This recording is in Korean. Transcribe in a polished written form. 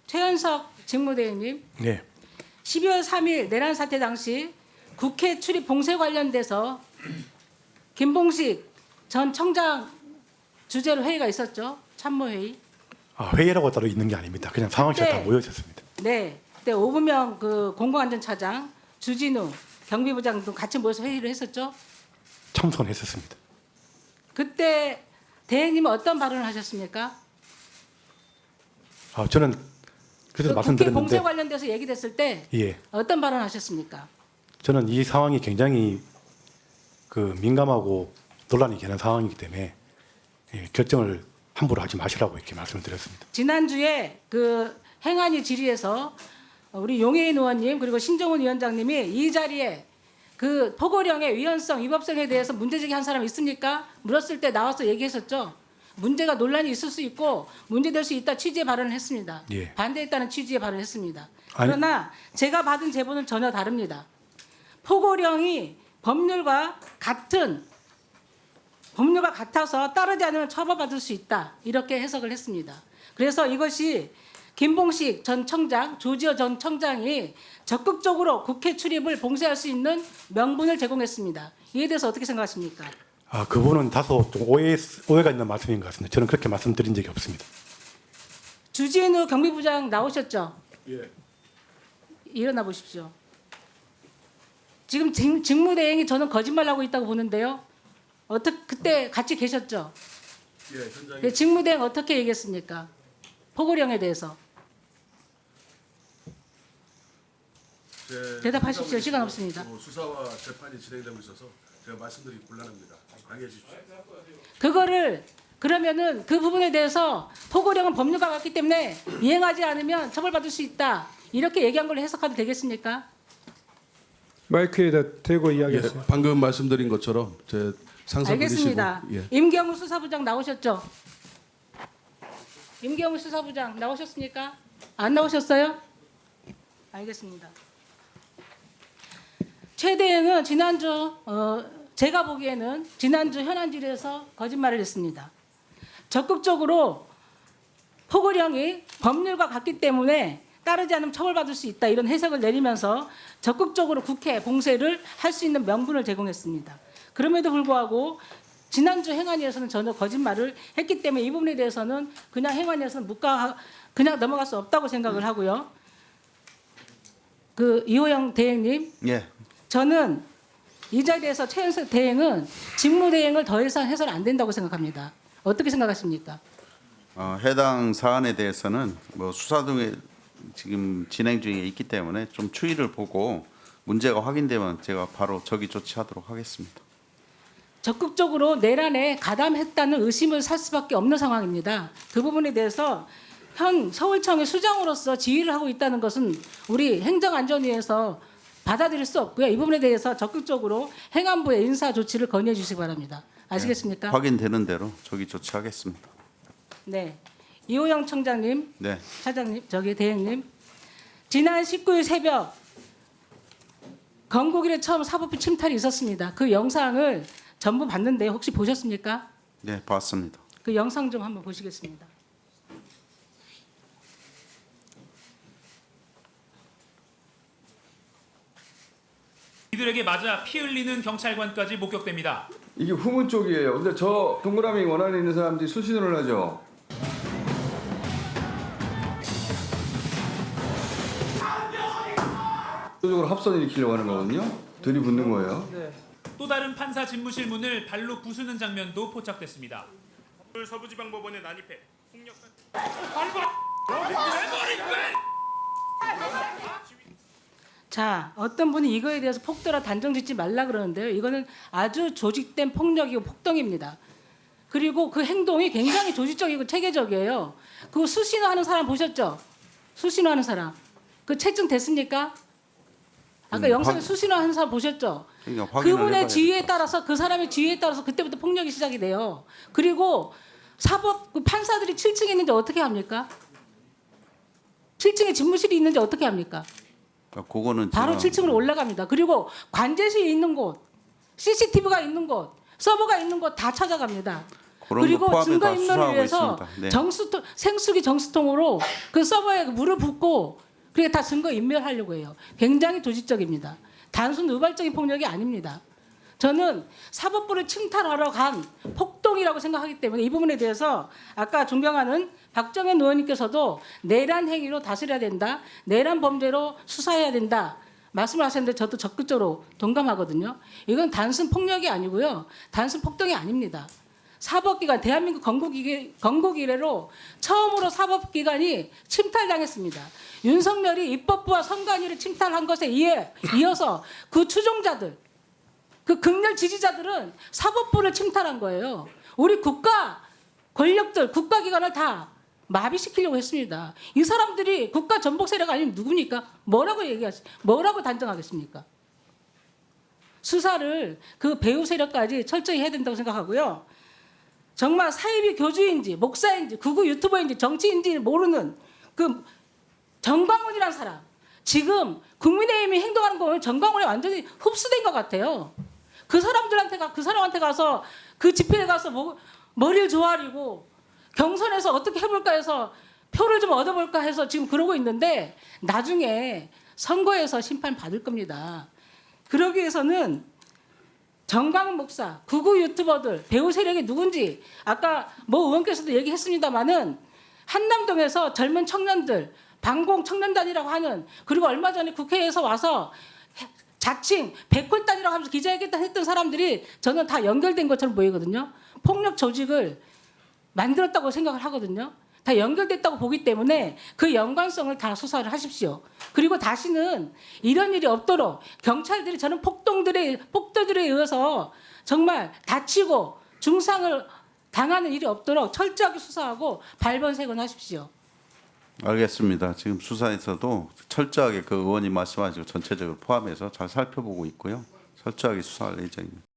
최현석 직무대행님, 네. 12월 3일 내란 사태 당시 국회 출입 봉쇄 관련돼서 김봉식 전 청장 주재로 회의가 있었죠. 참모회의. 회의라고 따로 있는 게 아닙니다. 그냥 상황실에 다 네. 모여 있었습니다. 네. 그때 오부명 그 공공안전차장, 주진우 경비부장 등 같이 모여서 회의를 했었죠. 참석했었습니다. 그때 대행님은 어떤 발언을 하셨습니까? 저는 그래서 그 국회 말씀드렸는데, 봉쇄 관련돼서 얘기됐을 때 예, 어떤 발언을 하셨습니까? 저는 이 상황이 굉장히 민감하고 논란이 되는 상황이기 때문에 결정을 함부로 하지 마시라고 이렇게 말씀을 드렸습니다. 지난주에 그 행안위 질의에서 우리 용해인 의원님 그리고 신정훈 위원장님이 이 자리에 그 포고령의 위헌성, 위법성에 대해서 문제제기한 사람 있습니까? 물었을 때 나와서 얘기했었죠. 문제가 논란이 있을 수 있고 문제될 수 있다 취지의 발언을 했습니다. 예. 반대했다는 취지의 발언을 했습니다. 아니- 그러나 제가 받은 제보는 전혀 다릅니다. 포고령이 법률과 같아서 따르지 않으면 처벌받을 수 있다. 이렇게 해석을 했습니다. 그래서 이것이 김봉식 전 청장, 조지호 전 청장이 적극적으로 국회 출입을 봉쇄할 수 있는 명분을 제공했습니다. 이에 대해서 어떻게 생각하십니까? 그분은 다소 좀 오해가 있는 말씀인 것 같습니다. 저는 그렇게 말씀드린 적이 없습니다. 주진우 경비부장 나오셨죠? 예. 일어나 보십시오. 지금 직무대행이 저는 거짓말하고 있다고 보는데요. 그때 같이 계셨죠? 예, 현장에 직무대행 어떻게 얘기했습니까? 포고령에 대해서. 대답하십시오. 시간 없습니다. 수사와 재판이 진행되고 있어서 제가 말씀드리기 곤란합니다. 양해해 주십시오. 그거를 그러면은 그 부분에 대해서 포고령은 법률과 같기 때문에 이행하지 않으면 처벌받을 수 있다. 이렇게 얘기한 걸로 해석하도 되겠습니까? 마이크에다 대고 예, 이야기하세요. 방금 말씀드린 것처럼 제 상상 알겠습니다. 분이시고, 예. 임경우 수사부장 나오셨죠? 임경우 수사부장 나오셨습니까? 안 나오셨어요? 알겠습니다. 최 대행은 지난주 제가 보기에는 지난주 현안질에서 거짓말을 했습니다. 적극적으로 포고령이 법률과 같기 때문에 따르지 않으면 처벌받을 수 있다 이런 해석을 내리면서 적극적으로 국회 봉쇄를 할 수 있는 명분을 제공했습니다. 그럼에도 불구하고 지난주 행안위에서는 전혀 거짓말을 했기 때문에 이 부분에 대해서는 그냥 행안위에서는 그냥 넘어갈 수 없다고 생각을 하고요. 그 이호영 대행님, 예. 저는 이 자리에서 최현석 대행은 직무대행을 더 이상 해서는 안 된다고 생각합니다. 어떻게 생각하십니까? 해당 사안에 대해서는 뭐 수사 등에 지금 진행 중에 있기 때문에 좀 추이를 보고 문제가 확인되면 제가 바로 적기 조치하도록 하겠습니다. 적극적으로 내란에 가담했다는 의심을 살 수밖에 없는 상황입니다. 그 부분에 대해서 현 서울청의 수장으로서 지휘를 하고 있다는 것은 우리 행정안전위에서 받아들일 수 없고요. 이 부분에 대해서 적극적으로 행안부의 인사 조치를 건의해 주시기 바랍니다. 아시겠습니까? 확인되는 대로 적기 조치하겠습니다. 네. 이호영 청장님, 네. 차장님, 대행님. 지난 19일 새벽 건국일에 처음 사법부 침탈이 있었습니다. 그 영상을 전부 봤는데 혹시 보셨습니까? 네, 봤습니다. 그 영상 좀 한번 보시겠습니다. 이들에게 맞아 피 흘리는 경찰관까지 목격됩니다. 이게 후문 쪽이에요. 근데 저 동그라미 원안에 있는 사람들이 수신호를 하죠. 적으로 합선을 일으키려고 하는 거거든요. 들이붓는 거예요. 또 다른 판사 집무실 문을 발로 부수는 장면도 포착됐습니다. 서부지방법원에 난입해 폭력한 자, 어떤 분이 이거에 대해서 폭도라 단정 짓지 말라 그러는데요. 이거는 아주 조직된 폭력이고 폭동입니다. 그리고 그 행동이 굉장히 조직적이고 체계적이에요. 그 수신호하는 사람 보셨죠? 수신호하는 사람. 그 채증됐습니까? 아까 영상에 수신호하는 사람 보셨죠? 그러니까 확인을 해봐야 그분의 지휘에 될 것 따라서 그 사람의 지휘에 따라서 그때부터 폭력이 시작이 돼요. 그리고 그 판사들이 7층에 있는지 어떻게 합니까? 7층에 집무실이 있는지 어떻게 합니까? 같아요. 그거는 바로 제가 7층으로 올라갑니다. 그리고 관제실이 있는 곳, CCTV가 있는 곳, 서버가 있는 곳 다 찾아갑니다. 그런 그리고 거 포함해 증거 다 인멸을 수사하고 위해서 있습니다. 네. 생수기 정수통으로 그 서버에 물을 붓고 그게 다 증거 인멸하려고 해요. 굉장히 조직적입니다. 단순 우발적인 폭력이 아닙니다. 저는 사법부를 침탈하러 간 폭동이라고 생각하기 때문에 이 부분에 대해서 아까 존경하는 박정현 의원님께서도 내란 행위로 다스려야 된다, 내란 범죄로 수사해야 된다 말씀을 하셨는데 저도 적극적으로 동감하거든요. 이건 단순 폭력이 아니고요, 단순 폭동이 아닙니다. 사법기관, 대한민국 건국 이래로 처음으로 사법기관이 침탈당했습니다. 윤석열이 입법부와 선관위를 침탈한 것에 이어서 그 추종자들, 그 극렬 지지자들은 사법부를 침탈한 거예요. 우리 국가 권력들, 국가기관을 다 마비시키려고 했습니다. 이 사람들이 국가 전복 세력 아니면 누굽니까? 뭐라고 단정하겠습니까? 수사를 그 배후 세력까지 철저히 해야 된다고 생각하고요. 정말 사이비 교주인지 목사인지 극우 유튜버인지 정치인지 모르는 그 정광훈이라는 사람, 지금 국민의힘이 행동하는 거 보면 정광훈이 완전히 흡수된 것 같아요. 그 사람한테 가서 그 집회에 가서 머리를 조아리고 경선에서 어떻게 해볼까 해서 표를 좀 얻어볼까 해서 지금 그러고 있는데 나중에 선거에서 심판 받을 겁니다. 그러기 위해서는 정광훈 목사, 극우 유튜버들, 배우 세력이 누군지 아까 의원께서도 얘기했습니다마는 한남동에서 젊은 청년들, 방공 청년단이라고 하는, 그리고 얼마 전에 국회에서 와서 자칭 백골단이라고 하면서 기자회견 했던 사람들이 저는 다 연결된 것처럼 보이거든요. 폭력 조직을 만들었다고 생각을 하거든요. 다 연결됐다고 보기 때문에 그 연관성을 다 수사를 하십시오. 그리고 다시는 이런 일이 없도록 경찰들이 저는 폭도들에 의해서 정말 다치고 중상을 당하는 일이 없도록 철저하게 수사하고 발본색원하십시오. 알겠습니다. 지금 수사에서도 철저하게 그 의원님 말씀하시고 전체적으로 포함해서 잘 살펴보고 있고요. 철저하게 수사할 예정입니다.